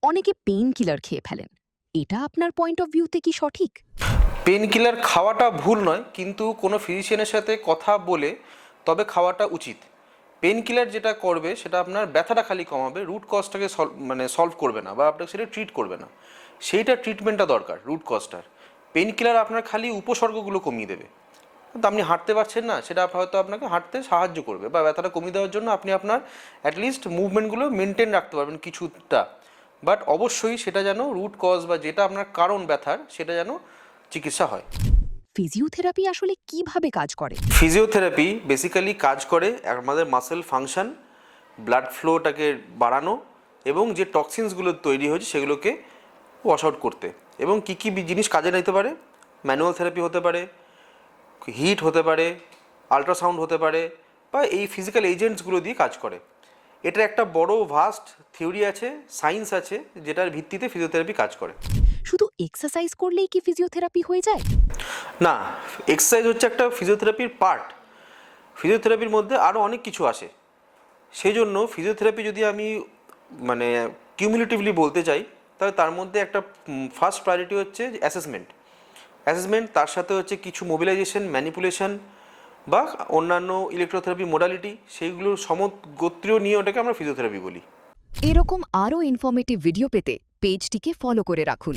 অনেকে pain killer খেয়ে ফেলেন। এটা আপনার পয়েন্ট অফ ভিউতে কি সঠিক? পেন কিলার খাওয়াটা ভুল নয়, কিন্তু কোনো ফিজিশিয়ানের সাথে কথা বলে তবে খাওয়াটা উচিত। পেন কিলার যেটা করবে সেটা আপনার ব্যথাটা খালি কমাবে, রুট কজটাকে সলভ করবে না বা আপনাকে সেটা ট্রিট করবে না। সেইটা ট্রিটমেন্টটা দরকার রুট কজটার। পেন কিলার আপনার খালি উপসর্গগুলো কমিয়ে দেবে। তো আপনি হাঁটতে পারছেন না, সেটা হয়তো আপনাকে হাঁটতে সাহায্য করবে বা ব্যথাটা কমিয়ে দেওয়ার জন্য আপনি আপনার অ্যাটলিস্ট মুভমেন্টগুলো মেনটেন রাখতে পারবেন কিছুটা। বাট অবশ্যই সেটা যেন রুট কজ বা যেটা আপনার কারণ ব্যথার সেটা যেন চিকিৎসা হয়। ফিজিওথেরাপি আসলে কিভাবে কাজ করে? ফিজিওথেরাপি বেসিক্যালি কাজ করে আমাদের মাসেল ফাংশন, ব্লাড ফ্লোটাকে বাড়ানো এবং যে টক্সিনসগুলো তৈরি হয়েছে সেগুলোকে ওয়াশ আউট করতে। এবং কী কী জিনিস কাজে নিতে পারে, ম্যানুয়াল থেরাপি হতে পারে, হিট হতে পারে, আল্ট্রাসাউন্ড হতে পারে, বা এই ফিজিক্যাল এজেন্টসগুলো দিয়ে কাজ করে। এটার একটা বড় ভাস্ট থিওরি আছে, সায়েন্স আছে, যেটার ভিত্তিতে ফিজিওথেরাপি কাজ করে। শুধু এক্সারসাইজ করলেই কি ফিজিওথেরাপি হয়ে যায়? না, এক্সারসাইজ হচ্ছে একটা ফিজিওথেরাপির পার্ট। ফিজিওথেরাপির মধ্যে আরও অনেক কিছু আসে। সেই জন্য ফিজিওথেরাপি যদি আমি কিউমুলেটিভলি বলতে চাই, তাহলে তার মধ্যে একটা ফার্স্ট প্রায়োরিটি হচ্ছে অ্যাসেসমেন্ট, তার সাথে হচ্ছে কিছু মোবিলাইজেশন, ম্যানিপুলেশন বা অন্যান্য ইলেকট্রোথেরাপি মোডালিটি, সেইগুলোর সমগোত্রীয় নিয়ে ওটাকে আমরা ফিজিওথেরাপি বলি। এরকম আরও ইনফরমেটিভ ভিডিও পেতে পেজটিকে ফলো করে রাখুন।